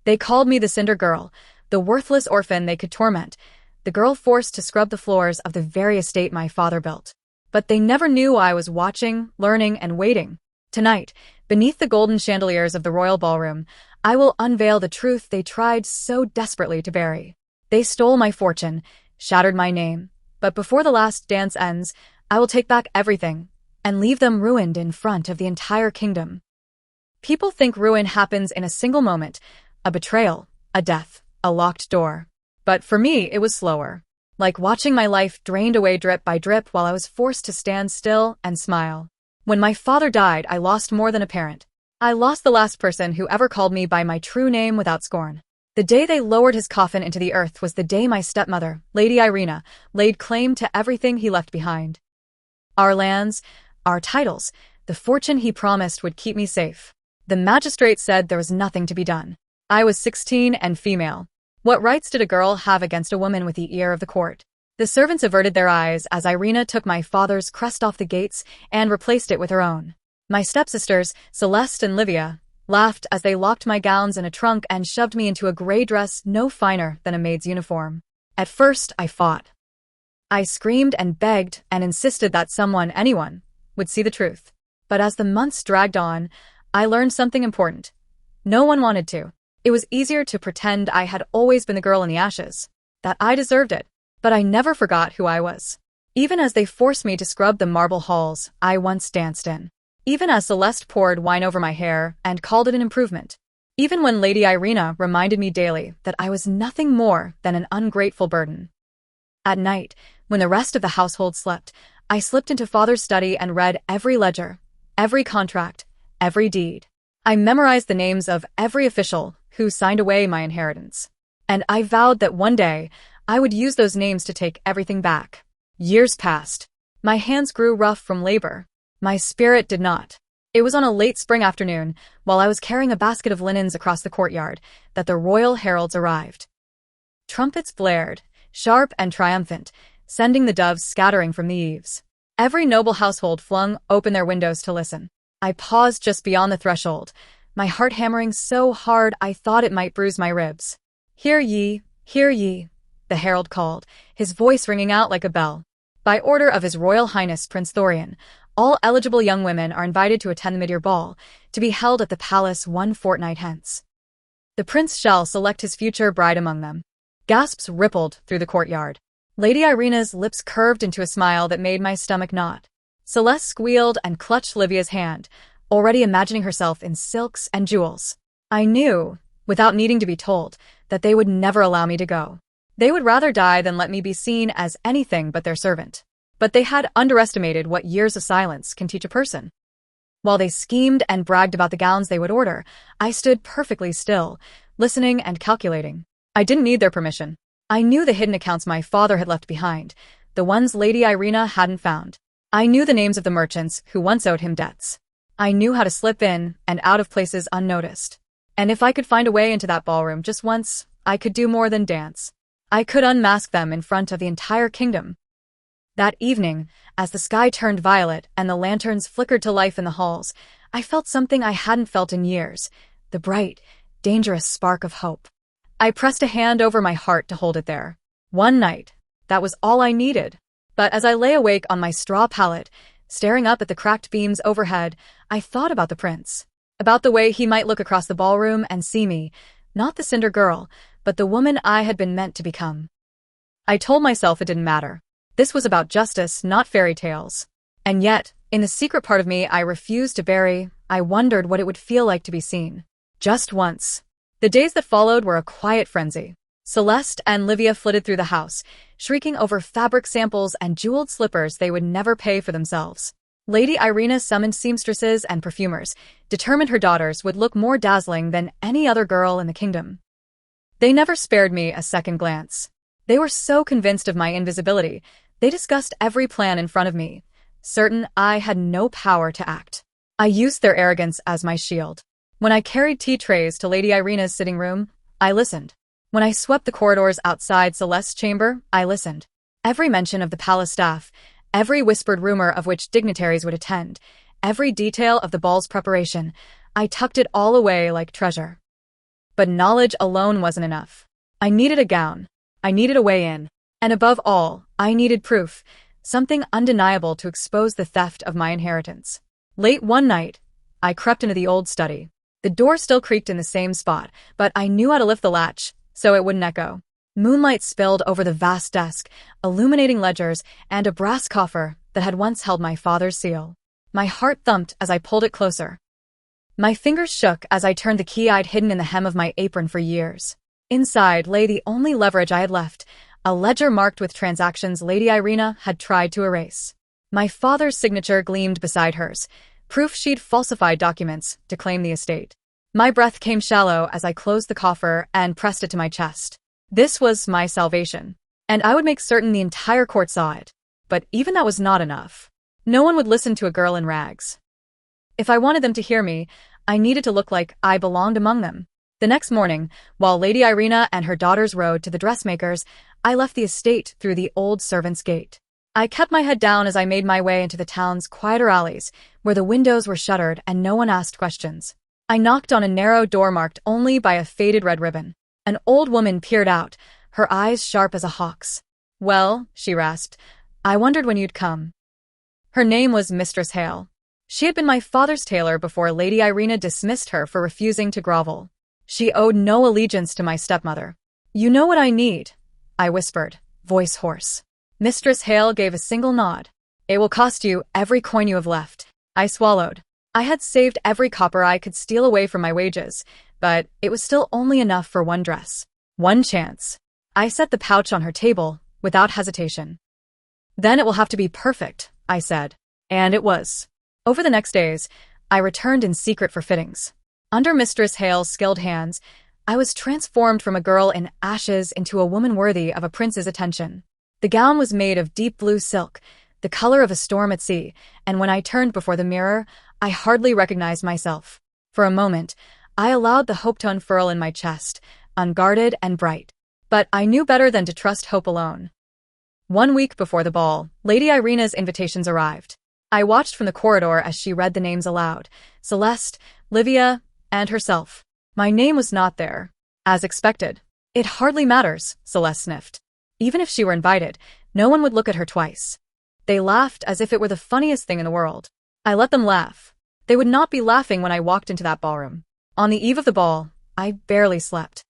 They called me the Cinder Girl, the worthless orphan they could torment, the girl forced to scrub the floors of the very estate my father built. But they never knew I was watching, learning, and waiting. Tonight, beneath the golden chandeliers of the royal ballroom, I will unveil the truth they tried so desperately to bury. They stole my fortune, shattered my name, but before the last dance ends, I will take back everything and leave them ruined in front of the entire kingdom. People think ruin happens in a single moment, a betrayal, a death, a locked door. But for me, it was slower, like watching my life drained away drip by drip while I was forced to stand still and smile. When my father died, I lost more than a parent. I lost the last person who ever called me by my true name without scorn. The day they lowered his coffin into the earth was the day my stepmother, Lady Irina, laid claim to everything he left behind. Our lands, our titles, the fortune he promised would keep me safe. The magistrate said there was nothing to be done. I was 16 and female. What rights did a girl have against a woman with the ear of the court? The servants averted their eyes as Irina took my father's crest off the gates and replaced it with her own. My stepsisters, Celeste and Livia, laughed as they locked my gowns in a trunk and shoved me into a gray dress no finer than a maid's uniform. At first, I fought. I screamed and begged and insisted that someone, anyone, would see the truth. But as the months dragged on, I learned something important. No one wanted to. It was easier to pretend I had always been the girl in the ashes, that I deserved it, but I never forgot who I was. Even as they forced me to scrub the marble halls I once danced in. Even as Celeste poured wine over my hair and called it an improvement. Even when Lady Irina reminded me daily that I was nothing more than an ungrateful burden. At night, when the rest of the household slept, I slipped into Father's study and read every ledger, every contract, every deed. I memorized the names of every official who signed away my inheritance. And I vowed that one day, I would use those names to take everything back. Years passed. My hands grew rough from labor. My spirit did not. It was on a late spring afternoon, while I was carrying a basket of linens across the courtyard, that the royal heralds arrived. Trumpets blared, sharp and triumphant, sending the doves scattering from the eaves. Every noble household flung open their windows to listen. I paused just beyond the threshold, my heart hammering so hard I thought it might bruise my ribs. Hear ye, the herald called, his voice ringing out like a bell. By order of His Royal Highness Prince Thorian, all eligible young women are invited to attend the mid-year ball, to be held at the palace one fortnight hence. The prince shall select his future bride among them. Gasps rippled through the courtyard. Lady Irina's lips curved into a smile that made my stomach knot. Celeste squealed and clutched Livia's hand, already imagining herself in silks and jewels. I knew, without needing to be told, that they would never allow me to go. They would rather die than let me be seen as anything but their servant. But they had underestimated what years of silence can teach a person. While they schemed and bragged about the gowns they would order, I stood perfectly still, listening and calculating. I didn't need their permission. I knew the hidden accounts my father had left behind, the ones Lady Irina hadn't found. I knew the names of the merchants who once owed him debts. I knew how to slip in and out of places unnoticed. And if I could find a way into that ballroom just once, I could do more than dance. I could unmask them in front of the entire kingdom. That evening, as the sky turned violet and the lanterns flickered to life in the halls, I felt something I hadn't felt in years, the bright, dangerous spark of hope. I pressed a hand over my heart to hold it there. One night, that was all I needed. But as I lay awake on my straw pallet, staring up at the cracked beams overhead, I thought about the prince. About the way he might look across the ballroom and see me, not the Cinder Girl, but the woman I had been meant to become. I told myself it didn't matter. This was about justice, not fairy tales. And yet, in the secret part of me I refused to bury, I wondered what it would feel like to be seen. Just once. The days that followed were a quiet frenzy. Celeste and Livia flitted through the house, shrieking over fabric samples and jeweled slippers they would never pay for themselves. Lady Irina summoned seamstresses and perfumers, determined her daughters would look more dazzling than any other girl in the kingdom. They never spared me a second glance. They were so convinced of my invisibility, they discussed every plan in front of me, certain I had no power to act. I used their arrogance as my shield. When I carried tea trays to Lady Irina's sitting room, I listened. When I swept the corridors outside Celeste's chamber, I listened. Every mention of the palace staff, every whispered rumor of which dignitaries would attend, every detail of the ball's preparation, I tucked it all away like treasure. But knowledge alone wasn't enough. I needed a gown. I needed a way in. And above all, I needed proof, something undeniable to expose the theft of my inheritance. Late one night, I crept into the old study. The door still creaked in the same spot, but I knew how to lift the latch, so it wouldn't echo. Moonlight spilled over the vast desk, illuminating ledgers and a brass coffer that had once held my father's seal. My heart thumped as I pulled it closer. My fingers shook as I turned the key I'd hidden in the hem of my apron for years. Inside lay the only leverage I had left, a ledger marked with transactions Lady Irina had tried to erase. My father's signature gleamed beside hers, proof she'd falsified documents to claim the estate. My breath came shallow as I closed the coffer and pressed it to my chest. This was my salvation, and I would make certain the entire court saw it. But even that was not enough. No one would listen to a girl in rags. If I wanted them to hear me, I needed to look like I belonged among them. The next morning, while Lady Irina and her daughters rode to the dressmaker's, I left the estate through the old servants' gate. I kept my head down as I made my way into the town's quieter alleys, where the windows were shuttered and no one asked questions. I knocked on a narrow door marked only by a faded red ribbon. An old woman peered out, her eyes sharp as a hawk's. "Well," she rasped, "I wondered when you'd come." Her name was Mistress Hale. She had been my father's tailor before Lady Irina dismissed her for refusing to grovel. She owed no allegiance to my stepmother. "You know what I need," I whispered, voice hoarse. Mistress Hale gave a single nod. "It will cost you every coin you have left." I swallowed. I had saved every copper I could steal away from my wages, but it was still only enough for one dress. One chance. I set the pouch on her table, without hesitation. "Then it will have to be perfect," I said. And it was. Over the next days, I returned in secret for fittings. Under Mistress Hale's skilled hands, I was transformed from a girl in ashes into a woman worthy of a prince's attention. The gown was made of deep blue silk, the color of a storm at sea, and when I turned before the mirror, I hardly recognized myself. For a moment, I allowed the hope to unfurl in my chest, unguarded and bright. But I knew better than to trust hope alone. 1 week before the ball, Lady Irina's invitations arrived. I watched from the corridor as she read the names aloud: Celeste, Livia, and herself. My name was not there. As expected. "It hardly matters," Celeste sniffed. Even if she were invited, no one would look at her twice. They laughed as if it were the funniest thing in the world. I let them laugh. They would not be laughing when I walked into that ballroom. On the eve of the ball, I barely slept.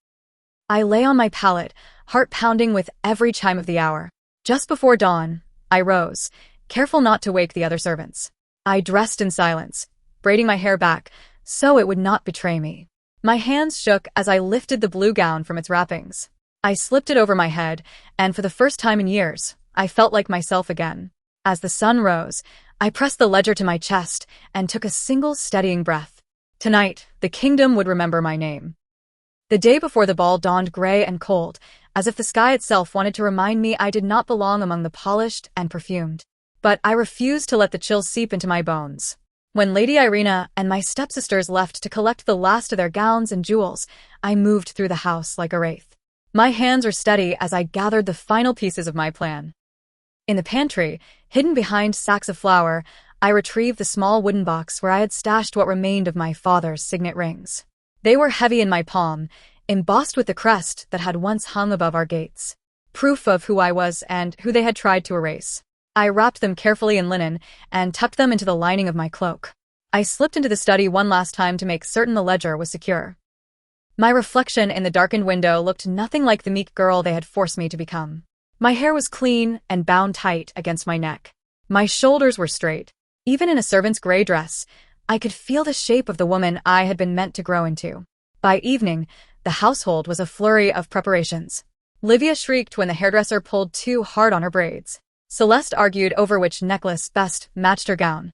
I lay on my pallet, heart pounding with every chime of the hour. Just before dawn, I rose, careful not to wake the other servants. I dressed in silence, braiding my hair back, so it would not betray me. My hands shook as I lifted the blue gown from its wrappings. I slipped it over my head, and for the first time in years, I felt like myself again. As the sun rose, I pressed the ledger to my chest and took a single steadying breath. Tonight, the kingdom would remember my name. The day before the ball dawned gray and cold, as if the sky itself wanted to remind me I did not belong among the polished and perfumed. But I refused to let the chill seep into my bones. When Lady Irina and my stepsisters left to collect the last of their gowns and jewels, I moved through the house like a wraith. My hands were steady as I gathered the final pieces of my plan. In the pantry, hidden behind sacks of flour, I retrieved the small wooden box where I had stashed what remained of my father's signet rings. They were heavy in my palm, embossed with the crest that had once hung above our gates. Proof of who I was and who they had tried to erase. I wrapped them carefully in linen and tucked them into the lining of my cloak. I slipped into the study one last time to make certain the ledger was secure. My reflection in the darkened window looked nothing like the meek girl they had forced me to become. My hair was clean and bound tight against my neck. My shoulders were straight. Even in a servant's gray dress, I could feel the shape of the woman I had been meant to grow into. By evening, the household was a flurry of preparations. Livia shrieked when the hairdresser pulled too hard on her braids. Celeste argued over which necklace best matched her gown.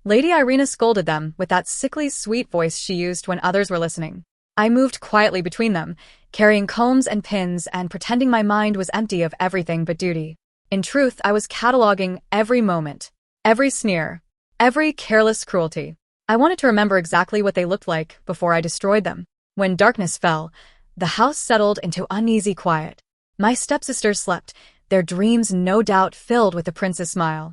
Lady Irina scolded them with that sickly sweet voice she used when others were listening. I moved quietly between them, carrying combs and pins and pretending my mind was empty of everything but duty. In truth, I was cataloging every moment, every sneer, every careless cruelty. I wanted to remember exactly what they looked like before I destroyed them. When darkness fell, the house settled into uneasy quiet. My stepsisters slept, their dreams no doubt filled with the prince's smile.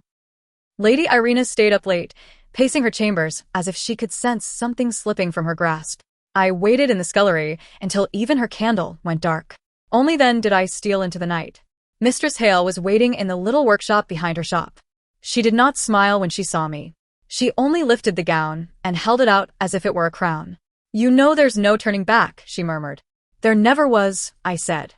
Lady Irina stayed up late, pacing her chambers as if she could sense something slipping from her grasp. I waited in the scullery until even her candle went dark. Only then did I steal into the night. Mistress Hale was waiting in the little workshop behind her shop. She did not smile when she saw me. She only lifted the gown and held it out as if it were a crown. "You know there's no turning back," she murmured. "There never was," I said.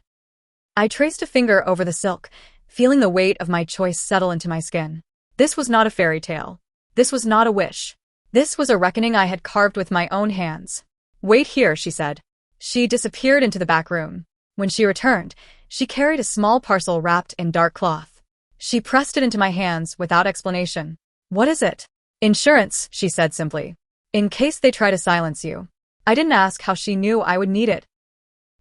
I traced a finger over the silk, feeling the weight of my choice settle into my skin. This was not a fairy tale. This was not a wish. This was a reckoning I had carved with my own hands. "Wait here," she said. She disappeared into the back room. When she returned, she carried a small parcel wrapped in dark cloth. She pressed it into my hands without explanation. "What is it?" "Insurance," she said simply. "In case they try to silence you." I didn't ask how she knew I would need it.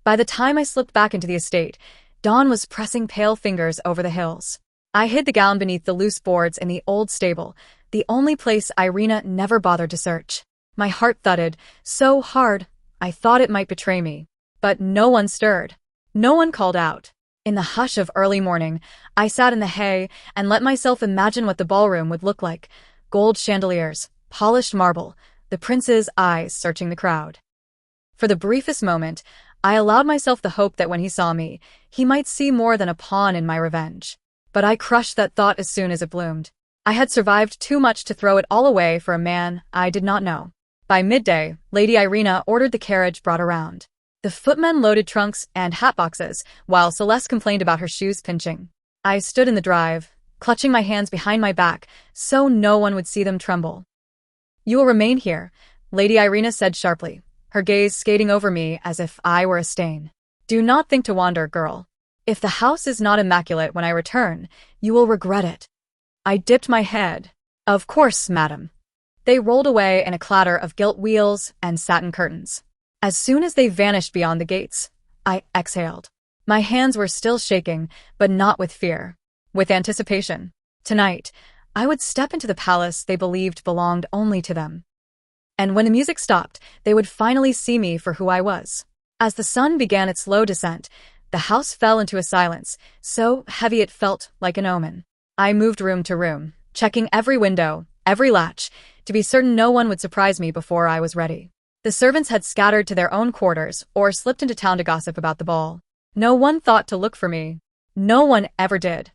By the time I slipped back into the estate, dawn was pressing pale fingers over the hills. I hid the gown beneath the loose boards in the old stable, the only place Irina never bothered to search. My heart thudded so hard I thought it might betray me. But no one stirred. No one called out. In the hush of early morning, I sat in the hay and let myself imagine what the ballroom would look like. Gold chandeliers, polished marble, the prince's eyes searching the crowd. For the briefest moment, I allowed myself the hope that when he saw me, he might see more than a pawn in my revenge. But I crushed that thought as soon as it bloomed. I had survived too much to throw it all away for a man I did not know. By midday, Lady Irina ordered the carriage brought around. The footmen loaded trunks and hat boxes, while Celeste complained about her shoes pinching. I stood in the drive, clutching my hands behind my back, so no one would see them tremble. "You will remain here," Lady Irina said sharply, her gaze skating over me as if I were a stain. "Do not think to wander, girl. If the house is not immaculate when I return, you will regret it." I dipped my head. "Of course, madam." They rolled away in a clatter of gilt wheels and satin curtains. As soon as they vanished beyond the gates, I exhaled. My hands were still shaking, but not with fear, with anticipation. Tonight, I would step into the palace they believed belonged only to them. And when the music stopped, they would finally see me for who I was. As the sun began its slow descent, the house fell into a silence, so heavy it felt like an omen. I moved room to room, checking every window, every latch, to be certain no one would surprise me before I was ready. The servants had scattered to their own quarters or slipped into town to gossip about the ball. No one thought to look for me. No one ever did.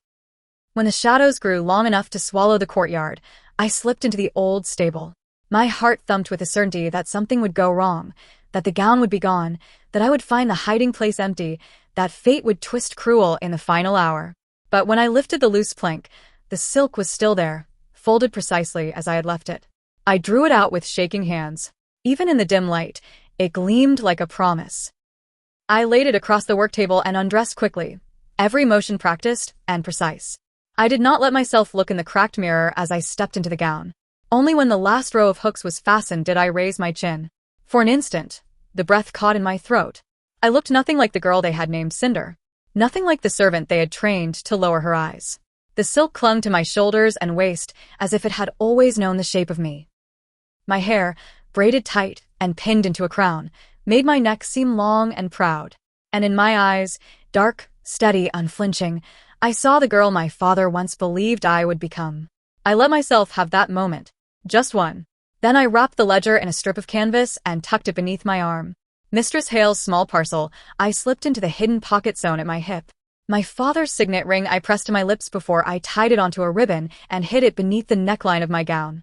When the shadows grew long enough to swallow the courtyard, I slipped into the old stable. My heart thumped with the certainty that something would go wrong, that the gown would be gone, that I would find the hiding place empty, that fate would twist cruel in the final hour. But when I lifted the loose plank, the silk was still there, folded precisely as I had left it. I drew it out with shaking hands. Even in the dim light, it gleamed like a promise. I laid it across the work table and undressed quickly, every motion practiced and precise. I did not let myself look in the cracked mirror as I stepped into the gown. Only when the last row of hooks was fastened did I raise my chin. For an instant, the breath caught in my throat. I looked nothing like the girl they had named Cinder. Nothing like the servant they had trained to lower her eyes. The silk clung to my shoulders and waist as if it had always known the shape of me. My hair, braided tight and pinned into a crown, made my neck seem long and proud. And in my eyes, dark, steady, unflinching, I saw the girl my father once believed I would become. I let myself have that moment. Just one. Then I wrapped the ledger in a strip of canvas and tucked it beneath my arm. Mistress Hale's small parcel I slipped into the hidden pocket sewn at my hip. My father's signet ring I pressed to my lips before I tied it onto a ribbon and hid it beneath the neckline of my gown.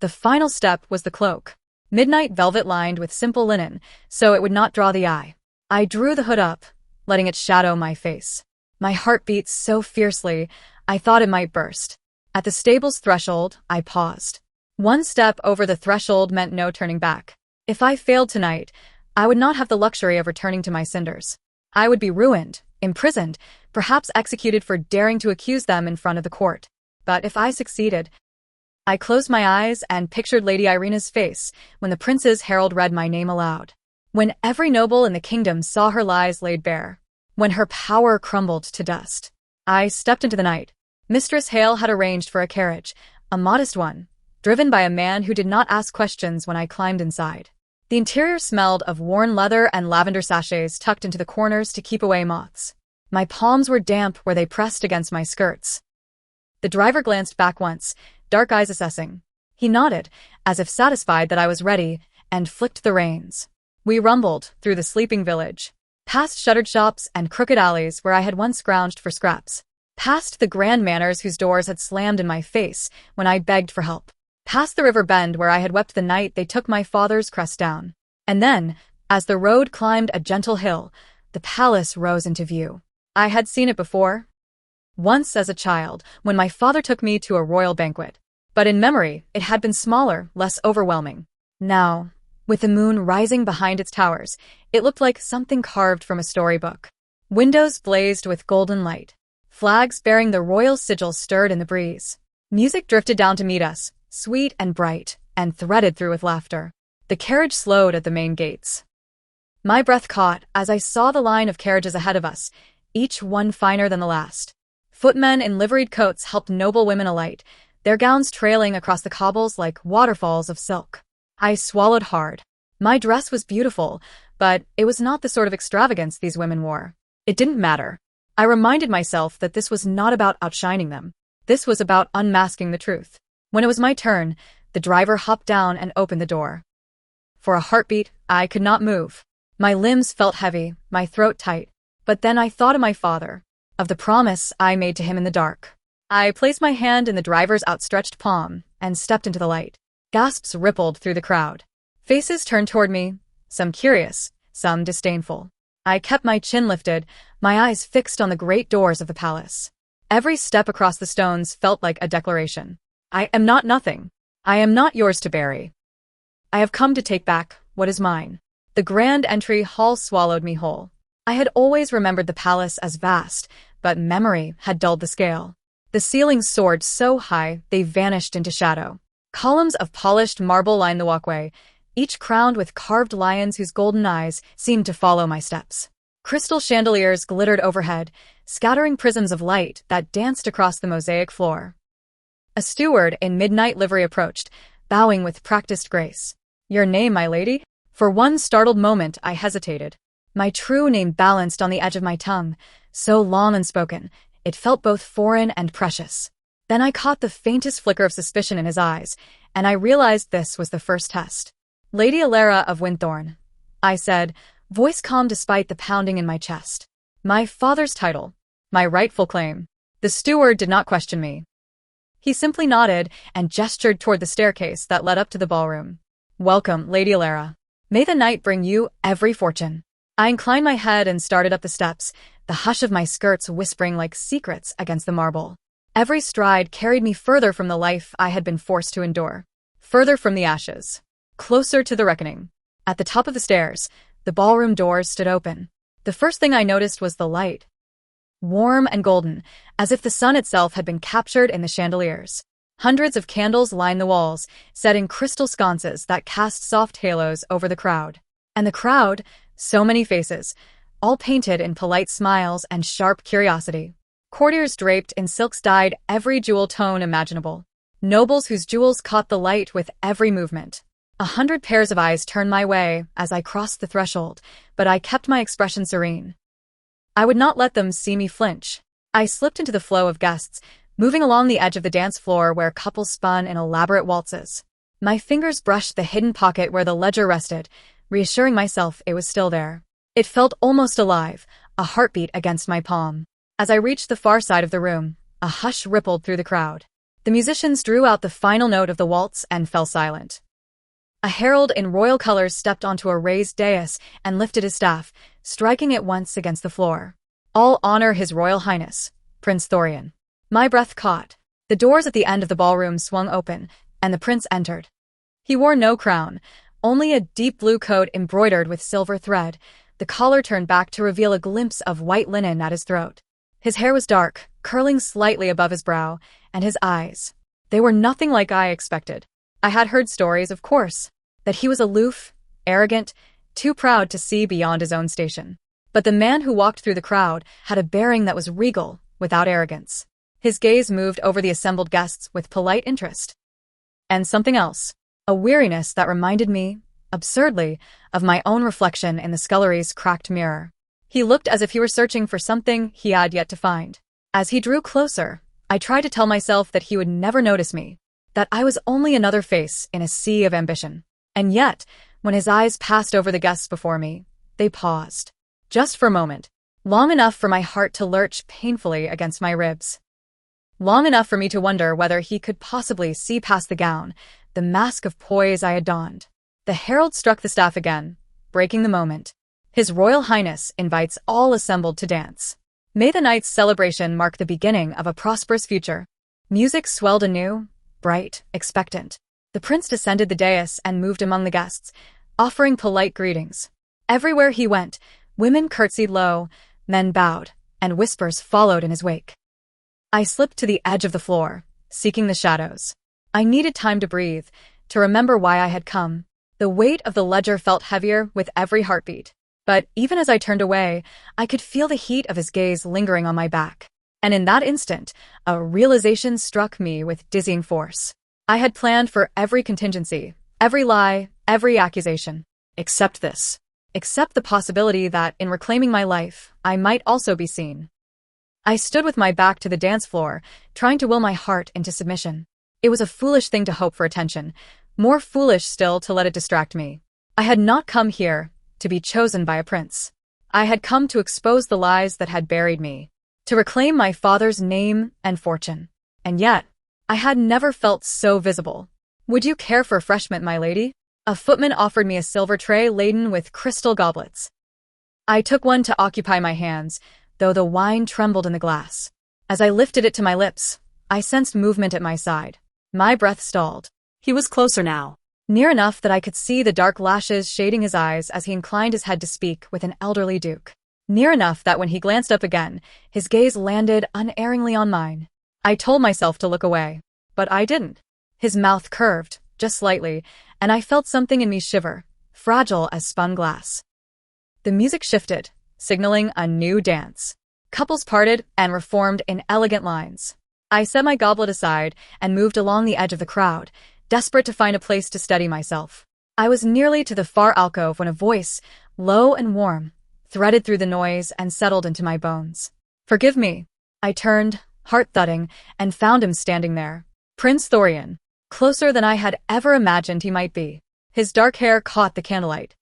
The final step was the cloak. Midnight velvet lined with simple linen, so it would not draw the eye. I drew the hood up, letting it shadow my face. My heart beat so fiercely, I thought it might burst. At the stable's threshold, I paused. One step over the threshold meant no turning back. If I failed tonight, I would not have the luxury of returning to my cinders. I would be ruined, imprisoned, perhaps executed for daring to accuse them in front of the court. But if I succeeded, I closed my eyes and pictured Lady Irina's face when the prince's herald read my name aloud. When every noble in the kingdom saw her lies laid bare. When her power crumbled to dust. I stepped into the night. Mistress Hale had arranged for a carriage, a modest one, driven by a man who did not ask questions when I climbed inside. The interior smelled of worn leather and lavender sachets tucked into the corners to keep away moths. My palms were damp where they pressed against my skirts. The driver glanced back once, dark eyes assessing. He nodded, as if satisfied that I was ready, and flicked the reins. We rumbled through the sleeping village, past shuttered shops and crooked alleys where I had once scrounged for scraps, past the grand manors whose doors had slammed in my face when I begged for help, past the river bend where I had wept the night they took my father's crest down. And then, as the road climbed a gentle hill, the palace rose into view. I had seen it before, once as a child, when my father took me to a royal banquet. But in memory, it had been smaller, less overwhelming. Now, with the moon rising behind its towers, it looked like something carved from a storybook. Windows blazed with golden light. Flags bearing the royal sigil stirred in the breeze. Music drifted down to meet us, sweet and bright, and threaded through with laughter. The carriage slowed at the main gates. My breath caught as I saw the line of carriages ahead of us, each one finer than the last. Footmen in liveried coats helped noble women alight, their gowns trailing across the cobbles like waterfalls of silk. I swallowed hard. My dress was beautiful, but it was not the sort of extravagance these women wore. It didn't matter. I reminded myself that this was not about outshining them. This was about unmasking the truth. When it was my turn, the driver hopped down and opened the door. For a heartbeat, I could not move. My limbs felt heavy, my throat tight. But then I thought of my father, of the promise I made to him in the dark. I placed my hand in the driver's outstretched palm and stepped into the light. Gasps rippled through the crowd. Faces turned toward me, some curious, some disdainful. I kept my chin lifted, my eyes fixed on the great doors of the palace. Every step across the stones felt like a declaration. I am not nothing. I am not yours to bury. I have come to take back what is mine. The grand entry hall swallowed me whole. I had always remembered the palace as vast, but memory had dulled the scale. The ceilings soared so high they vanished into shadow. Columns of polished marble lined the walkway, each crowned with carved lions whose golden eyes seemed to follow my steps. Crystal chandeliers glittered overhead, scattering prisms of light that danced across the mosaic floor. A steward in midnight livery approached, bowing with practiced grace. "Your name, my lady?" For one startled moment, I hesitated. My true name balanced on the edge of my tongue, so long unspoken, it felt both foreign and precious. Then I caught the faintest flicker of suspicion in his eyes, and I realized this was the first test. "Lady Alara of Winthorn," I said, voice calm despite the pounding in my chest. My father's title, my rightful claim. The steward did not question me. He simply nodded and gestured toward the staircase that led up to the ballroom. "Welcome, Lady Alara. May the night bring you every fortune." I inclined my head and started up the steps, the hush of my skirts whispering like secrets against the marble. Every stride carried me further from the life I had been forced to endure, further from the ashes, closer to the reckoning. At the top of the stairs, the ballroom doors stood open. The first thing I noticed was the light. Warm and golden, as if the sun itself had been captured in the chandeliers. Hundreds of candles lined the walls, set in crystal sconces that cast soft halos over the crowd. And the crowd, so many faces, all painted in polite smiles and sharp curiosity. Courtiers draped in silks dyed every jewel tone imaginable. Nobles whose jewels caught the light with every movement. 100 pairs of eyes turned my way as I crossed the threshold, but I kept my expression serene. I would not let them see me flinch. I slipped into the flow of guests, moving along the edge of the dance floor where couples spun in elaborate waltzes. My fingers brushed the hidden pocket where the ledger rested, reassuring myself it was still there. It felt almost alive, a heartbeat against my palm. As I reached the far side of the room, a hush rippled through the crowd. The musicians drew out the final note of the waltz and fell silent. A herald in royal colors stepped onto a raised dais and lifted his staff, striking it once against the floor. "All honor His Royal Highness, Prince Thorian." My breath caught. The doors at the end of the ballroom swung open, and the prince entered. He wore no crown, only a deep blue coat embroidered with silver thread, the collar turned back to reveal a glimpse of white linen at his throat. His hair was dark, curling slightly above his brow, and his eyes. They were nothing like I expected. I had heard stories, of course, that he was aloof, arrogant, too proud to see beyond his own station. But the man who walked through the crowd had a bearing that was regal, without arrogance. His gaze moved over the assembled guests with polite interest. And something else, a weariness that reminded me, absurdly, of my own reflection in the scullery's cracked mirror. He looked as if he were searching for something he had yet to find. As he drew closer, I tried to tell myself that he would never notice me, that I was only another face in a sea of ambition. And yet, When his eyes passed over the guests before me, they paused. Just for a moment. Long enough for my heart to lurch painfully against my ribs. Long enough for me to wonder whether he could possibly see past the gown, the mask of poise I had donned. The herald struck the staff again, breaking the moment. His Royal Highness invites all assembled to dance. May the night's celebration mark the beginning of a prosperous future. Music swelled anew, bright, expectant. The prince descended the dais and moved among the guests, offering polite greetings. Everywhere he went, women curtsied low, men bowed, and whispers followed in his wake. I slipped to the edge of the floor, seeking the shadows. I needed time to breathe, to remember why I had come. The weight of the ledger felt heavier with every heartbeat. But even as I turned away, I could feel the heat of his gaze lingering on my back. And in that instant, a realization struck me with dizzying force. I had planned for every contingency, every lie, every accusation. Except this. Except the possibility that, in reclaiming my life, I might also be seen. I stood with my back to the dance floor, trying to will my heart into submission. It was a foolish thing to hope for attention, more foolish still to let it distract me. I had not come here to be chosen by a prince. I had come to expose the lies that had buried me, to reclaim my father's name and fortune. And yet, I had never felt so visible. Would you care for refreshment, my lady? A footman offered me a silver tray laden with crystal goblets. I took one to occupy my hands, though the wine trembled in the glass. As I lifted it to my lips, I sensed movement at my side. My breath stalled. He was closer now. Near enough that I could see the dark lashes shading his eyes as he inclined his head to speak with an elderly duke. Near enough that when he glanced up again, his gaze landed unerringly on mine. I told myself to look away, but I didn't. His mouth curved, just slightly, and I felt something in me shiver, fragile as spun glass. The music shifted, signaling a new dance. Couples parted and reformed in elegant lines. I set my goblet aside and moved along the edge of the crowd, desperate to find a place to steady myself. I was nearly to the far alcove when a voice, low and warm, threaded through the noise and settled into my bones. "Forgive me." I turned, heart thudding, and found him standing there. Prince Thorian, closer than I had ever imagined he might be. His dark hair caught the candlelight.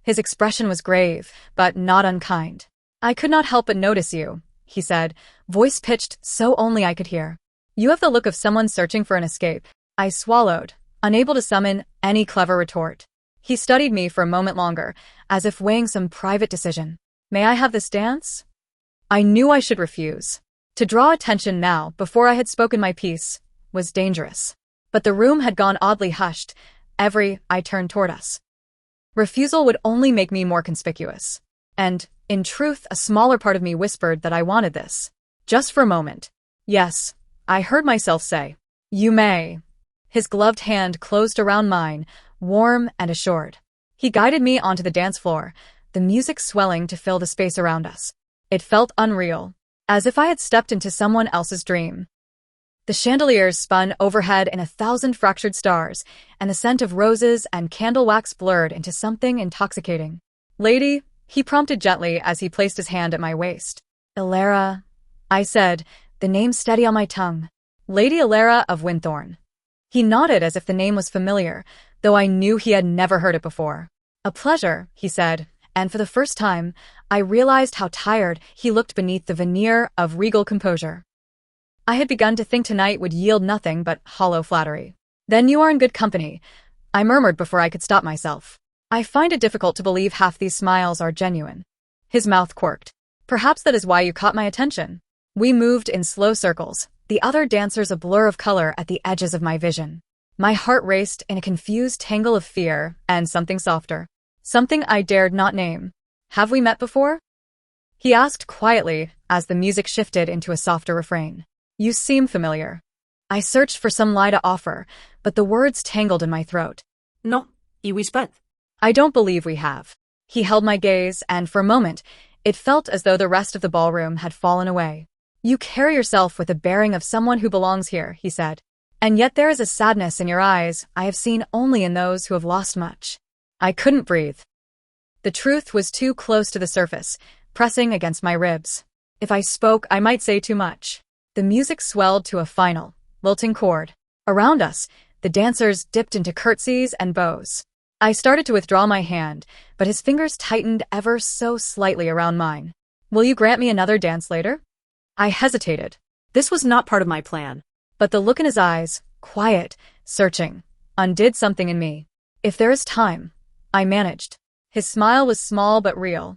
His expression was grave, but not unkind. "I could not help but notice you," he said, voice pitched so only I could hear. "You have the look of someone searching for an escape." I swallowed, unable to summon any clever retort. He studied me for a moment longer, as if weighing some private decision. "May I have this dance?" I knew I should refuse. To draw attention now, before I had spoken my piece, was dangerous. But the room had gone oddly hushed. I turned toward us. Refusal would only make me more conspicuous. And, in truth, a smaller part of me whispered that I wanted this. Just for a moment. "Yes," I heard myself say. "You may." His gloved hand closed around mine, warm and assured. He guided me onto the dance floor, the music swelling to fill the space around us. It felt unreal, as if I had stepped into someone else's dream. The chandeliers spun overhead in 1,000 fractured stars, and the scent of roses and candle wax blurred into something intoxicating. "Lady," he prompted gently as he placed his hand at my waist. "Ilara," I said, the name steady on my tongue. "Lady Ilara of Winthorn." He nodded as if the name was familiar, though I knew he had never heard it before. "A pleasure," he said, and for the first time, I realized how tired he looked beneath the veneer of regal composure. I had begun to think tonight would yield nothing but hollow flattery. "Then you are in good company," I murmured before I could stop myself. I find it difficult to believe half these smiles are genuine. His mouth quirked. "Perhaps that is why you caught my attention." We moved in slow circles, the other dancers a blur of color at the edges of my vision. My heart raced in a confused tangle of fear and something softer. Something I dared not name. "Have we met before?" He asked quietly as the music shifted into a softer refrain. "You seem familiar." I searched for some lie to offer, but the words tangled in my throat. "No, y whispered." "I don't believe we have." He held my gaze, and for a moment, it felt as though the rest of the ballroom had fallen away. "You carry yourself with the bearing of someone who belongs here," he said. "And yet there is a sadness in your eyes I have seen only in those who have lost much." I couldn't breathe. The truth was too close to the surface, pressing against my ribs. If I spoke, I might say too much. The music swelled to a final, lilting chord. Around us, the dancers dipped into curtsies and bows. I started to withdraw my hand, but his fingers tightened ever so slightly around mine. Will you grant me another dance later? I hesitated, This was not part of my plan. but the look in his eyes, quiet, searching, undid something in me. If there is time, I managed. His smile was small but real.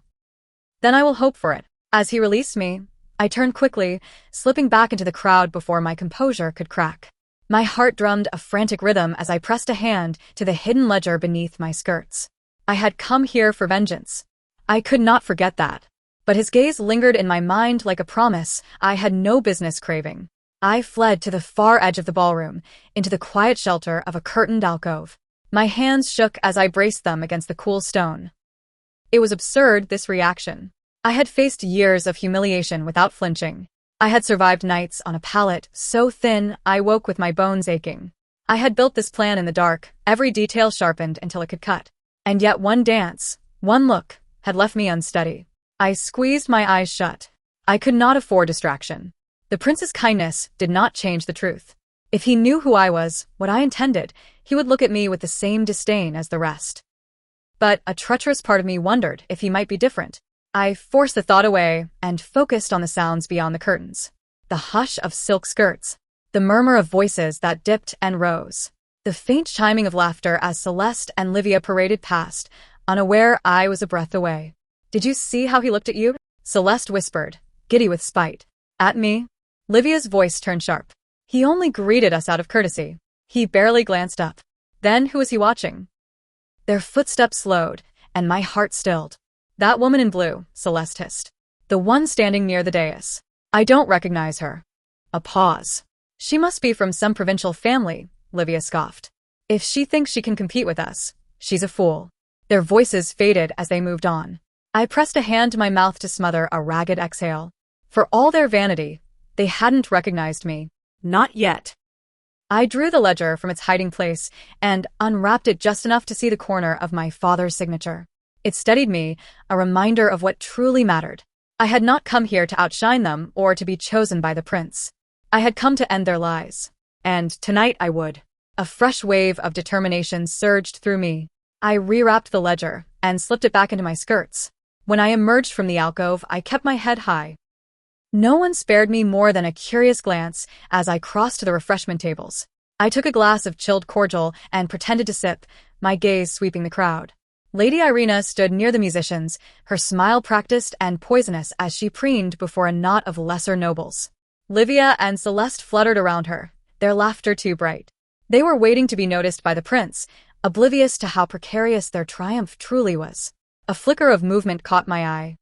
Then I will hope for it. As he released me, I turned quickly, slipping back into the crowd before my composure could crack. My heart drummed a frantic rhythm as I pressed a hand to the hidden ledger beneath my skirts. I had come here for vengeance. I could not forget that. But his gaze lingered in my mind like a promise I had no business craving. I fled to the far edge of the ballroom, into the quiet shelter of a curtained alcove. My hands shook as I braced them against the cool stone. It was absurd, this reaction. I had faced years of humiliation without flinching. I had survived nights on a pallet so thin I woke with my bones aching. I had built this plan in the dark, every detail sharpened until it could cut. And yet one dance, one look, had left me unsteady. I squeezed my eyes shut. I could not afford distraction. The prince's kindness did not change the truth. If he knew who I was, what I intended, he would look at me with the same disdain as the rest. But a treacherous part of me wondered if he might be different. I forced the thought away and focused on the sounds beyond the curtains. The hush of silk skirts, the murmur of voices that dipped and rose, the faint chiming of laughter as Celeste and Livia paraded past, unaware I was a breath away. Did you see how he looked at you? Celeste whispered, giddy with spite. At me? Livia's voice turned sharp. He only greeted us out of courtesy. He barely glanced up. Then who was he watching? Their footsteps slowed, and my heart stilled. That woman in blue, Celeste hissed. The one standing near the dais. I don't recognize her. A pause. She must be from some provincial family, Livia scoffed. If she thinks she can compete with us, she's a fool. Their voices faded as they moved on. I pressed a hand to my mouth to smother a ragged exhale. For all their vanity, they hadn't recognized me. Not yet. I drew the ledger from its hiding place and unwrapped it just enough to see the corner of my father's signature. It steadied me, a reminder of what truly mattered. I had not come here to outshine them or to be chosen by the prince. I had come to end their lies. And tonight I would. A fresh wave of determination surged through me. I rewrapped the ledger and slipped it back into my skirts. When I emerged from the alcove, I kept my head high. No one spared me more than a curious glance as I crossed to the refreshment tables. I took a glass of chilled cordial and pretended to sip, my gaze sweeping the crowd. Lady Irina stood near the musicians, her smile practiced and poisonous as she preened before a knot of lesser nobles. Livia and Celeste fluttered around her, their laughter too bright. They were waiting to be noticed by the prince, oblivious to how precarious their triumph truly was. A flicker of movement caught my eye.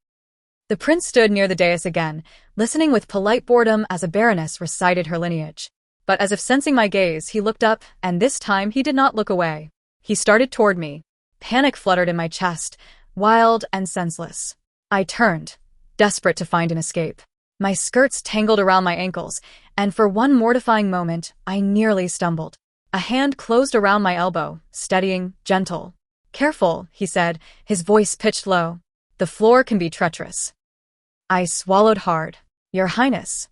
The prince stood near the dais again, listening with polite boredom as a baroness recited her lineage. But as if sensing my gaze, he looked up, and this time he did not look away. He started toward me. Panic fluttered in my chest, wild and senseless. I turned, desperate to find an escape. My skirts tangled around my ankles, and for one mortifying moment, I nearly stumbled. A hand closed around my elbow, steadying, gentle. Careful, he said, his voice pitched low. The floor can be treacherous. I swallowed hard. Your Highness.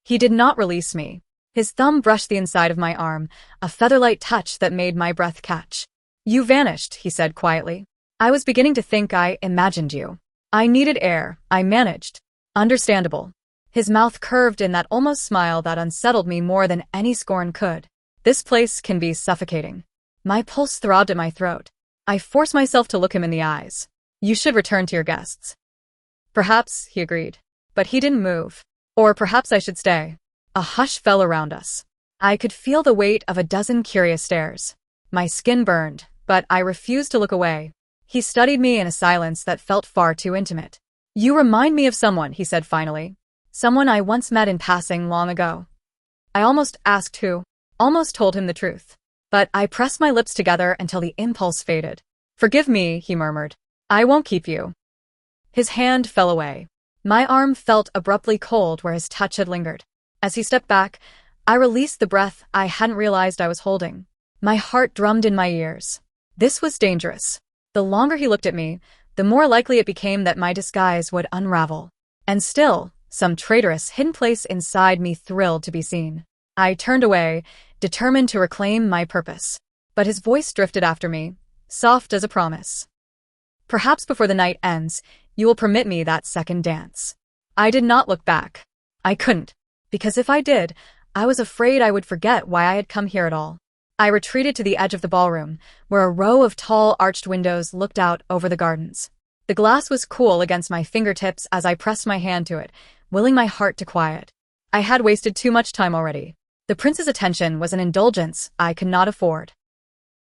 He did not release me. His thumb brushed the inside of my arm, a feather-light touch that made my breath catch. You vanished, he said quietly. I was beginning to think I imagined you. I needed air, I managed. Understandable. His mouth curved in that almost smile that unsettled me more than any scorn could. This place can be suffocating. My pulse throbbed at my throat. I forced myself to look him in the eyes. You should return to your guests. Perhaps, he agreed. But he didn't move. Or perhaps I should stay. A hush fell around us. I could feel the weight of a dozen curious stares. My skin burned, but I refused to look away. He studied me in a silence that felt far too intimate. You remind me of someone, he said finally. Someone I once met in passing long ago. I almost asked who, almost told him the truth. But I pressed my lips together until the impulse faded. Forgive me, he murmured. I won't keep you. His hand fell away. My arm felt abruptly cold where his touch had lingered. As he stepped back, I released the breath I hadn't realized I was holding. My heart drummed in my ears. This was dangerous. The longer he looked at me, the more likely it became that my disguise would unravel. And still, some traitorous hidden place inside me thrilled to be seen. I turned away, determined to reclaim my purpose. But his voice drifted after me. soft as a promise. Perhaps before the night ends, you will permit me that second dance. I did not look back. I couldn't, because if I did, I was afraid I would forget why I had come here at all. I retreated to the edge of the ballroom, where a row of tall arched windows looked out over the gardens. The glass was cool against my fingertips as I pressed my hand to it, willing my heart to quiet. I had wasted too much time already. The prince's attention was an indulgence I could not afford.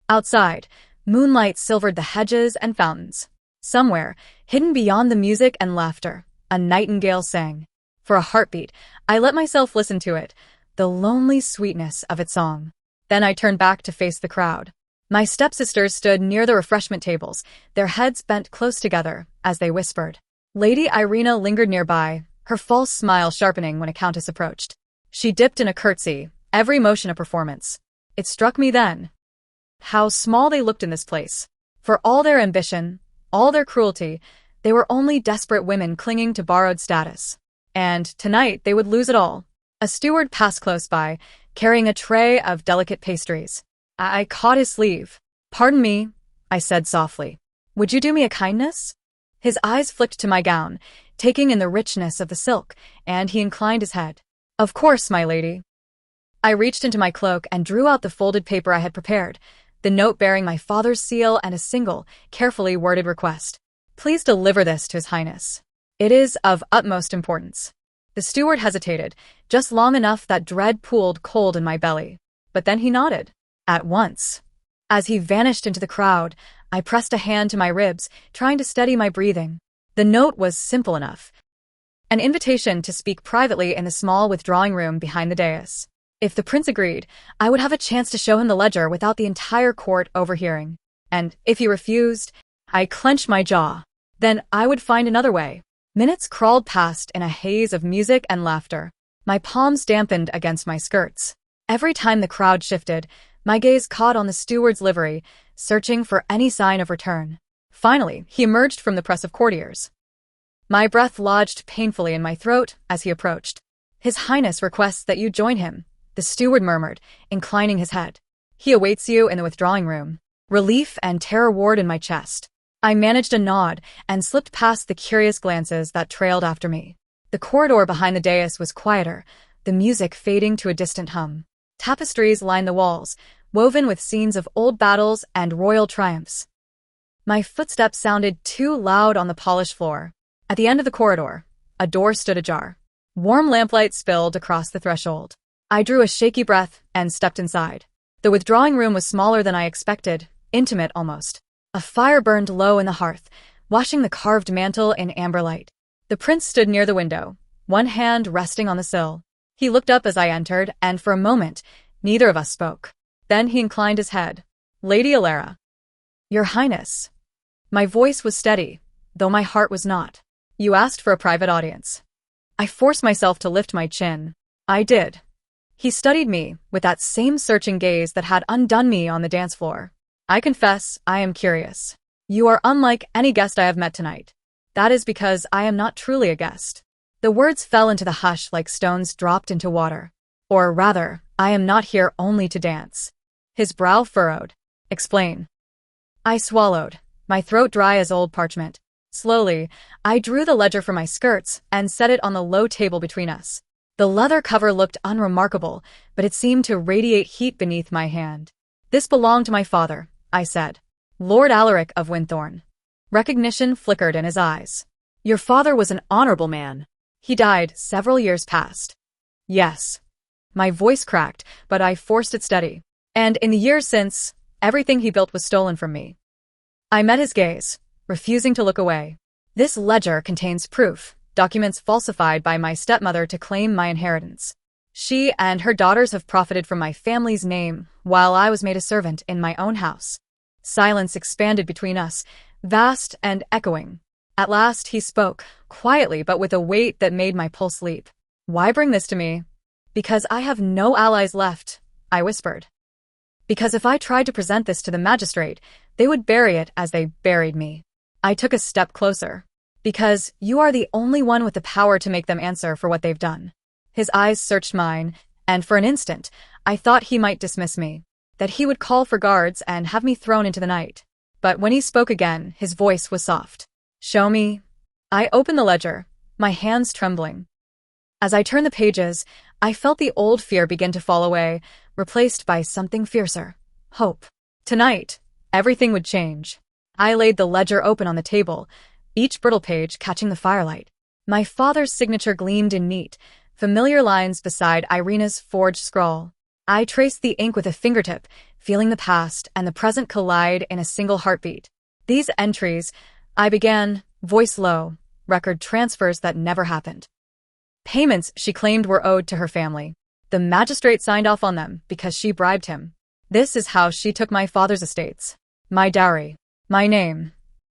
Outside, moonlight silvered the hedges and fountains. Somewhere, hidden beyond the music and laughter, a nightingale sang. For a heartbeat, I let myself listen to it, the lonely sweetness of its song. Then I turned back to face the crowd. My stepsisters stood near the refreshment tables, their heads bent close together as they whispered. Lady Irina lingered nearby, her false smile sharpening when a countess approached. She dipped in a curtsy, every motion a performance. It struck me then how small they looked in this place. For all their ambition, all their cruelty, they were only desperate women clinging to borrowed status. And tonight they would lose it all. A steward passed close by, carrying a tray of delicate pastries. I caught his sleeve. "Pardon me," I said softly. "Would you do me a kindness?" His eyes flicked to my gown, taking in the richness of the silk, and he inclined his head. "Of course, my lady." I reached into my cloak and drew out the folded paper I had prepared, the note bearing my father's seal and a single, carefully worded request. "Please deliver this to His Highness. It is of utmost importance." The steward hesitated, just long enough that dread pooled cold in my belly. But then he nodded. At once. As he vanished into the crowd, I pressed a hand to my ribs, trying to steady my breathing. The note was simple enough. An invitation to speak privately in the small withdrawing room behind the dais. If the prince agreed, I would have a chance to show him the ledger without the entire court overhearing. And if he refused, I clenched my jaw. Then I would find another way. Minutes crawled past in a haze of music and laughter. My palms dampened against my skirts. Every time the crowd shifted, my gaze caught on the steward's livery, searching for any sign of return. Finally, he emerged from the press of courtiers. My breath lodged painfully in my throat as he approached. "His Highness requests that you join him," the steward murmured, inclining his head. "He awaits you in the withdrawing room." Relief and terror warred in my chest. I managed a nod and slipped past the curious glances that trailed after me. The corridor behind the dais was quieter, the music fading to a distant hum. Tapestries lined the walls, woven with scenes of old battles and royal triumphs. My footsteps sounded too loud on the polished floor. At the end of the corridor, a door stood ajar. Warm lamplight spilled across the threshold. I drew a shaky breath and stepped inside. The withdrawing room was smaller than I expected, intimate almost. A fire burned low in the hearth, washing the carved mantel in amber light. The prince stood near the window, one hand resting on the sill. He looked up as I entered, and for a moment, neither of us spoke. Then he inclined his head. "Lady Alara." "Your Highness." My voice was steady, though my heart was not. "You asked for a private audience." I forced myself to lift my chin. I did. He studied me with that same searching gaze that had undone me on the dance floor. "I confess, I am curious. You are unlike any guest I have met tonight." "That is because I am not truly a guest." The words fell into the hush like stones dropped into water. "Or rather, I am not here only to dance." His brow furrowed. "Explain." I swallowed, my throat dry as old parchment. Slowly, I drew the ledger from my skirts and set it on the low table between us. The leather cover looked unremarkable, but it seemed to radiate heat beneath my hand. "This belonged to my father," I said. "Lord Alaric of Winthorne." Recognition flickered in his eyes. "Your father was an honorable man." "He died several years past." "Yes." My voice cracked, but I forced it steady. "And in the years since, everything he built was stolen from me." I met his gaze, refusing to look away. "This ledger contains proof, documents falsified by my stepmother to claim my inheritance. She and her daughters have profited from my family's name, while I was made a servant in my own house." Silence expanded between us, vast and echoing. At last he spoke, quietly but with a weight that made my pulse leap. "Why bring this to me?" "Because I have no allies left," I whispered. "Because if I tried to present this to the magistrate, they would bury it as they buried me." I took a step closer. "Because you are the only one with the power to make them answer for what they've done." His eyes searched mine, and for an instant, I thought he might dismiss me, that he would call for guards and have me thrown into the night. But when he spoke again, his voice was soft. Show me. I opened the ledger, my hands trembling. As I turned the pages, I felt the old fear begin to fall away, replaced by something fiercer. Hope. Tonight, everything would change. I laid the ledger open on the table, each brittle page catching the firelight. My father's signature gleamed in neat, familiar lines beside Irina's forged scrawl. I traced the ink with a fingertip, feeling the past and the present collide in a single heartbeat. These entries, I began, voice low, record transfers that never happened. Payments she claimed were owed to her family. The magistrate signed off on them because she bribed him. This is how she took my father's estates. My dowry. My name.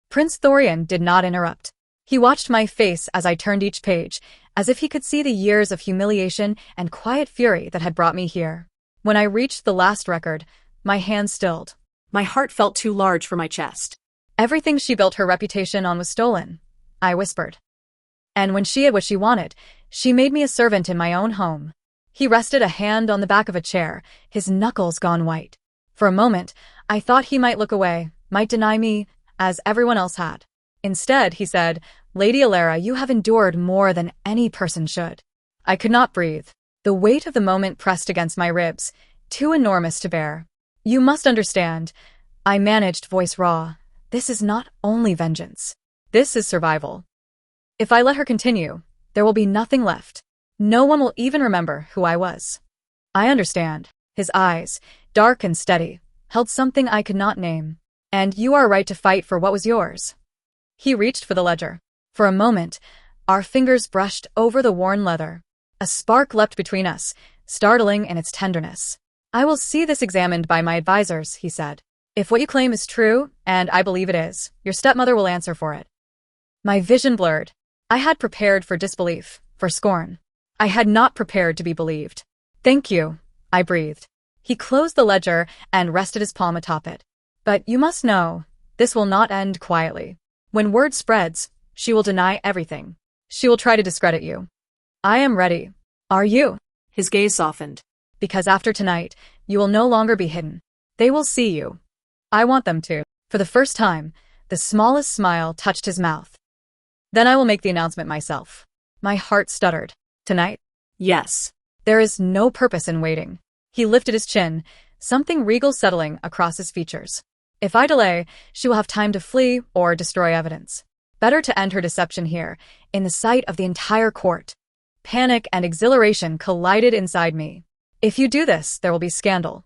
Prince Thorian did not interrupt. He watched my face as I turned each page, as if he could see the years of humiliation and quiet fury that had brought me here. When I reached the last record, my hands stilled. My heart felt too large for my chest. Everything she built her reputation on was stolen, I whispered. And when she had what she wanted, she made me a servant in my own home. He rested a hand on the back of a chair, his knuckles gone white. For a moment, I thought he might look away, might deny me, as everyone else had. Instead, he said, Lady Alara, you have endured more than any person should. I could not breathe. The weight of the moment pressed against my ribs, too enormous to bear. You must understand, I managed, voice raw. This is not only vengeance. This is survival. If I let her continue, there will be nothing left. No one will even remember who I was. I understand. His eyes, dark and steady, held something I could not name. And you are right to fight for what was yours. He reached for the ledger. For a moment, our fingers brushed over the worn leather. A spark leapt between us, startling in its tenderness. I will see this examined by my advisors, he said. If what you claim is true, and I believe it is, your stepmother will answer for it. My vision blurred. I had prepared for disbelief, for scorn. I had not prepared to be believed. Thank you, I breathed. He closed the ledger and rested his palm atop it. But you must know, this will not end quietly. When word spreads, she will deny everything. She will try to discredit you. I am ready. Are you? His gaze softened. Because after tonight, you will no longer be hidden. They will see you. I want them to. For the first time, the smallest smile touched his mouth. Then I will make the announcement myself. My heart stuttered. Tonight? Yes. There is no purpose in waiting. He lifted his chin, something regal settling across his features. If I delay, she will have time to flee or destroy evidence. Better to end her deception here, in the sight of the entire court. Panic and exhilaration collided inside me. If you do this, there will be scandal.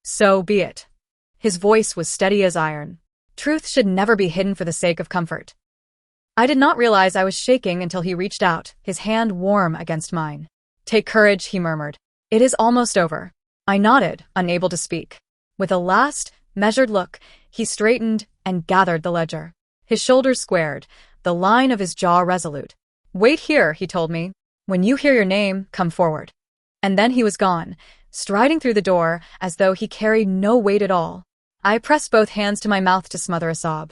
So be it. His voice was steady as iron. Truth should never be hidden for the sake of comfort. I did not realize I was shaking until he reached out, his hand warm against mine. Take courage, he murmured. It is almost over. I nodded, unable to speak. With a last, measured look, he straightened and gathered the ledger. His shoulders squared, the line of his jaw resolute. Wait here, he told me. When you hear your name, come forward. And then he was gone, striding through the door as though he carried no weight at all. I pressed both hands to my mouth to smother a sob.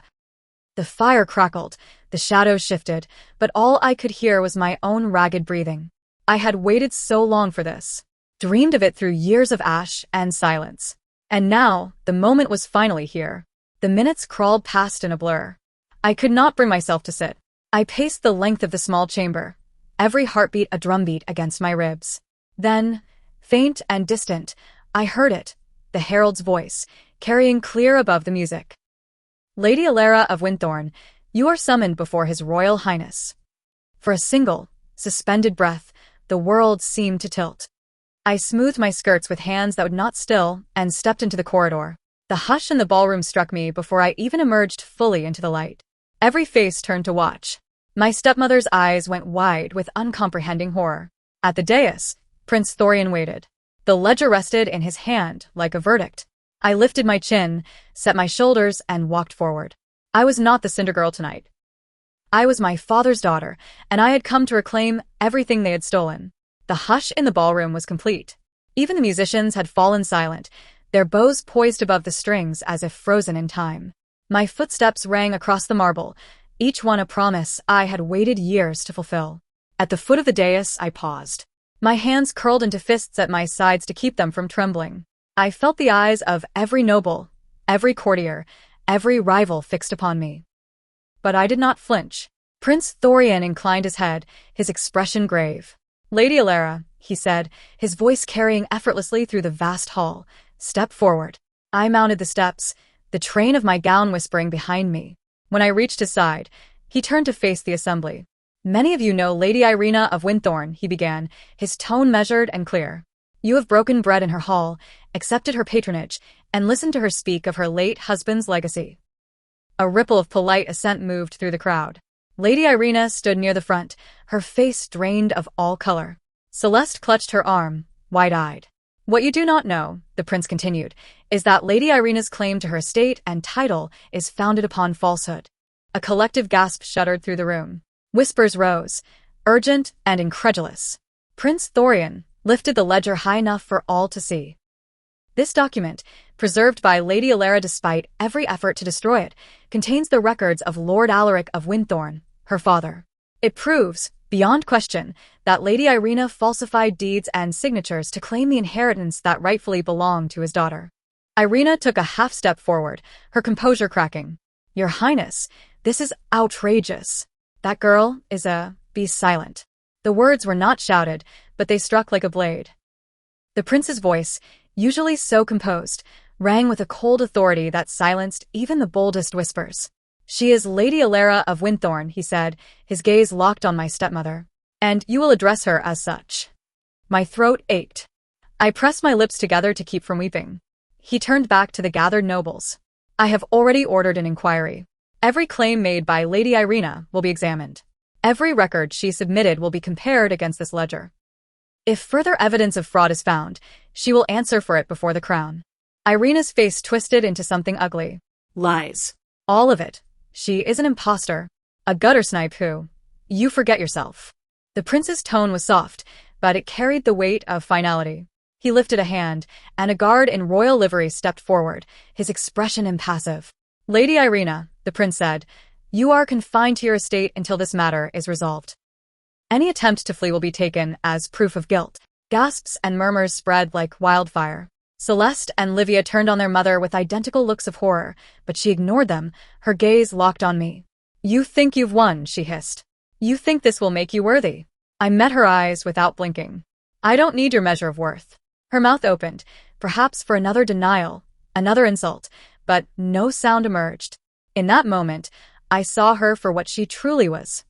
The fire crackled, the shadows shifted, but all I could hear was my own ragged breathing. I had waited so long for this, dreamed of it through years of ash and silence. And now, the moment was finally here. The minutes crawled past in a blur. I could not bring myself to sit. I paced the length of the small chamber, every heartbeat a drumbeat against my ribs. Then, faint and distant, I heard it, the herald's voice, carrying clear above the music. Lady Alara of Winthorn, you are summoned before His Royal Highness. For a single, suspended breath, the world seemed to tilt. I smoothed my skirts with hands that would not still and stepped into the corridor. The hush in the ballroom struck me before I even emerged fully into the light. Every face turned to watch. My stepmother's eyes went wide with uncomprehending horror. At the dais, Prince Thorian waited. The ledger rested in his hand like a verdict. I lifted my chin, set my shoulders, and walked forward. I was not the Cinder Girl tonight. I was my father's daughter, and I had come to reclaim everything they had stolen. The hush in the ballroom was complete. Even the musicians had fallen silent, their bows poised above the strings as if frozen in time. My footsteps rang across the marble, each one a promise I had waited years to fulfill. At the foot of the dais, I paused. My hands curled into fists at my sides to keep them from trembling. I felt the eyes of every noble, every courtier, every rival fixed upon me. But I did not flinch. Prince Thorian inclined his head, his expression grave. "Lady Alara," he said, his voice carrying effortlessly through the vast hall, "step forward." I mounted the steps, the train of my gown whispering behind me. When I reached his side, he turned to face the assembly. "Many of you know Lady Irina of Winthorn," he began, his tone measured and clear. "You have broken bread in her hall, accepted her patronage, and listened to her speak of her late husband's legacy." A ripple of polite assent moved through the crowd. Lady Irina stood near the front, her face drained of all color. Celeste clutched her arm, wide-eyed. "What you do not know," the prince continued, "is that Lady Irina's claim to her estate and title is founded upon falsehood." A collective gasp shuddered through the room. Whispers rose, urgent and incredulous. Prince Thorian lifted the ledger high enough for all to see. This document, preserved by Lady Alara despite every effort to destroy it, contains the records of Lord Alaric of Winthorn, her father. It proves, beyond question, that Lady Irina falsified deeds and signatures to claim the inheritance that rightfully belonged to his daughter. Irina took a half-step forward, her composure cracking. "Your Highness, this is outrageous. That girl is be silent." The words were not shouted, but they struck like a blade. The prince's voice, usually so composed, rang with a cold authority that silenced even the boldest whispers. "She is Lady Alara of Winthorn," he said, his gaze locked on my stepmother. "And you will address her as such." My throat ached. I pressed my lips together to keep from weeping. He turned back to the gathered nobles. "I have already ordered an inquiry. Every claim made by Lady Irina will be examined. Every record she submitted will be compared against this ledger. If further evidence of fraud is found, she will answer for it before the crown." Irina's face twisted into something ugly. Lies. "All of it. She is an imposter. A gutter snipe who... You forget yourself." The prince's tone was soft, but it carried the weight of finality. He lifted a hand, and a guard in royal livery stepped forward, his expression impassive. "Lady Irina," the prince said, "you are confined to your estate until this matter is resolved. Any attempt to flee will be taken as proof of guilt." Gasps and murmurs spread like wildfire. Celeste and Livia turned on their mother with identical looks of horror, but she ignored them, her gaze locked on me. "You think you've won," she hissed. "You think this will make you worthy." I met her eyes without blinking. "I don't need your measure of worth." Her mouth opened, perhaps for another denial, another insult, but no sound emerged. In that moment, I saw her for what she truly was.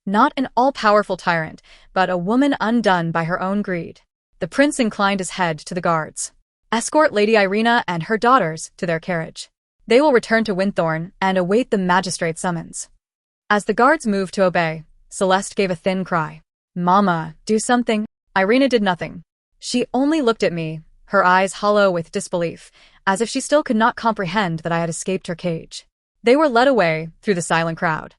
Not an all-powerful tyrant, but a woman undone by her own greed. The prince inclined his head to the guards. "Escort Lady Irina and her daughters to their carriage. They will return to Winthorn and await the magistrate's summons." As the guards moved to obey, Celeste gave a thin cry. "Mama, do something." Irina did nothing. She only looked at me, her eyes hollow with disbelief, as if she still could not comprehend that I had escaped her cage. They were led away through the silent crowd.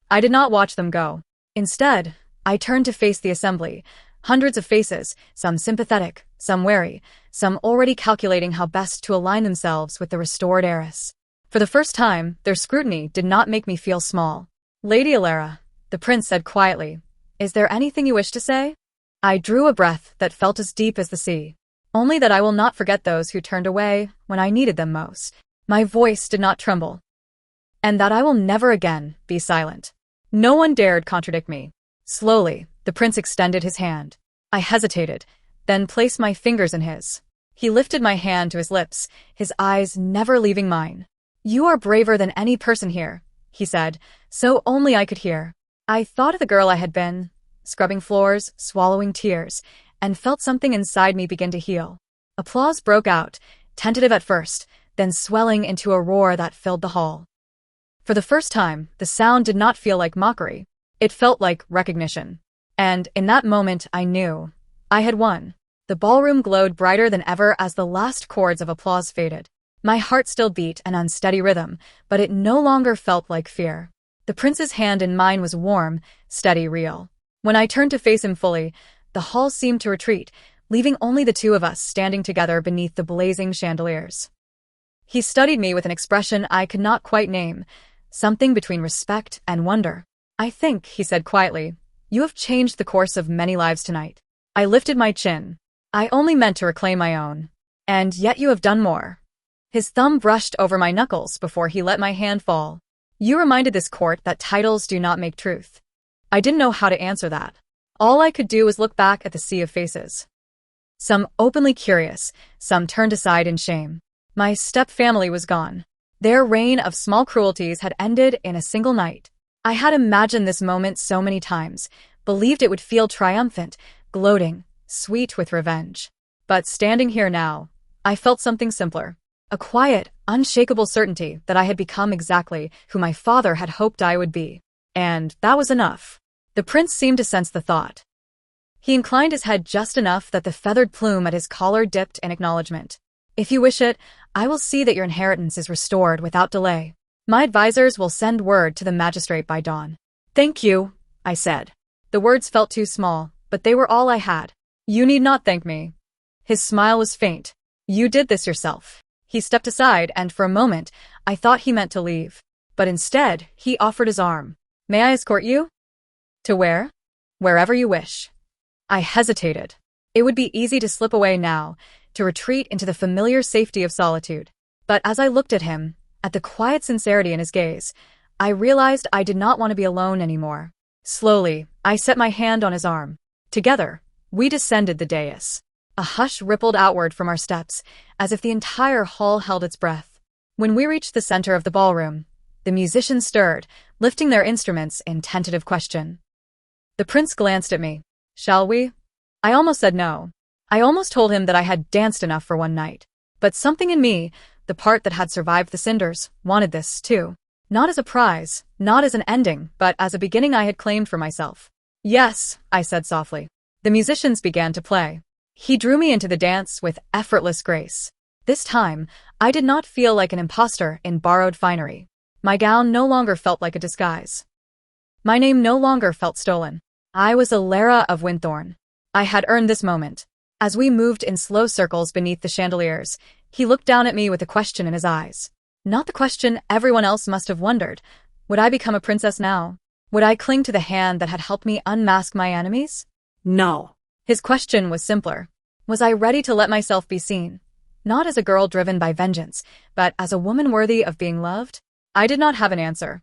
I did not watch them go. Instead, I turned to face the assembly, hundreds of faces, some sympathetic, some wary, some already calculating how best to align themselves with the restored heiress. For the first time, their scrutiny did not make me feel small. "Lady Alara," the prince said quietly, "is there anything you wish to say?" I drew a breath that felt as deep as the sea. "Only that I will not forget those who turned away when I needed them most." My voice did not tremble. "And that I will never again be silent." No one dared contradict me. Slowly, the prince extended his hand. I hesitated, then placed my fingers in his. He lifted my hand to his lips, his eyes never leaving mine. "You are braver than any person here," he said, so only I could hear. I thought of the girl I had been, scrubbing floors, swallowing tears, and felt something inside me begin to heal. Applause broke out, tentative at first, then swelling into a roar that filled the hall. For the first time, the sound did not feel like mockery. It felt like recognition. And in that moment, I knew I had won. The ballroom glowed brighter than ever as the last chords of applause faded. My heart still beat an unsteady rhythm, but it no longer felt like fear. The prince's hand in mine was warm, steady, real. When I turned to face him fully, the hall seemed to retreat, leaving only the two of us standing together beneath the blazing chandeliers. He studied me with an expression I could not quite name, something between respect and wonder. "I think," he said quietly, "you have changed the course of many lives tonight." I lifted my chin. "I only meant to reclaim my own. And yet you have done more." His thumb brushed over my knuckles before he let my hand fall. You reminded this court that titles do not make truth. I didn't know how to answer that. All I could do was look back at the sea of faces. Some openly curious, some turned aside in shame. My step-family was gone. Their reign of small cruelties had ended in a single night. I had imagined this moment so many times, believed it would feel triumphant, gloating, sweet with revenge. But standing here now, I felt something simpler. A quiet, unshakable certainty that I had become exactly who my father had hoped I would be. And that was enough. The prince seemed to sense the thought. He inclined his head just enough that the feathered plume at his collar dipped in acknowledgement. If you wish it, I will see that your inheritance is restored without delay. My advisors will send word to the magistrate by dawn. Thank you, I said. The words felt too small, but they were all I had. You need not thank me. His smile was faint. You did this yourself. He stepped aside, and for a moment, I thought he meant to leave. But instead, he offered his arm. May I escort you? To where? Wherever you wish. I hesitated. It would be easy to slip away now, to retreat into the familiar safety of solitude. But as I looked at him, at the quiet sincerity in his gaze, I realized I did not want to be alone anymore. Slowly, I set my hand on his arm. Together, we descended the dais. A hush rippled outward from our steps, as if the entire hall held its breath. When we reached the center of the ballroom, the musicians stirred, lifting their instruments in tentative question. The prince glanced at me. Shall we? I almost said no. I almost told him that I had danced enough for one night. But something in me, the part that had survived the cinders, wanted this, too. Not as a prize, not as an ending, but as a beginning I had claimed for myself. Yes, I said softly. The musicians began to play. He drew me into the dance with effortless grace. This time, I did not feel like an imposter in borrowed finery. My gown no longer felt like a disguise. My name no longer felt stolen. I was Alara of Winthorn. I had earned this moment. As we moved in slow circles beneath the chandeliers, he looked down at me with a question in his eyes. Not the question everyone else must have wondered. Would I become a princess now? Would I cling to the hand that had helped me unmask my enemies? No. His question was simpler. Was I ready to let myself be seen? Not as a girl driven by vengeance, but as a woman worthy of being loved? I did not have an answer.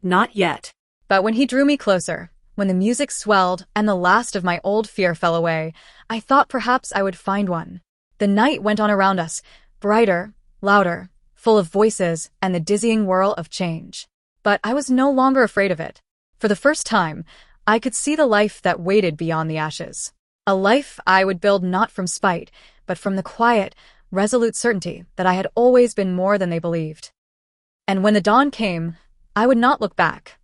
Not yet. But when he drew me closer, when the music swelled and the last of my old fear fell away, I thought perhaps I would find one. The night went on around us, brighter, louder, full of voices and the dizzying whirl of change. But I was no longer afraid of it. For the first time, I could see the life that waited beyond the ashes. A life I would build not from spite, but from the quiet, resolute certainty that I had always been more than they believed. And when the dawn came, I would not look back.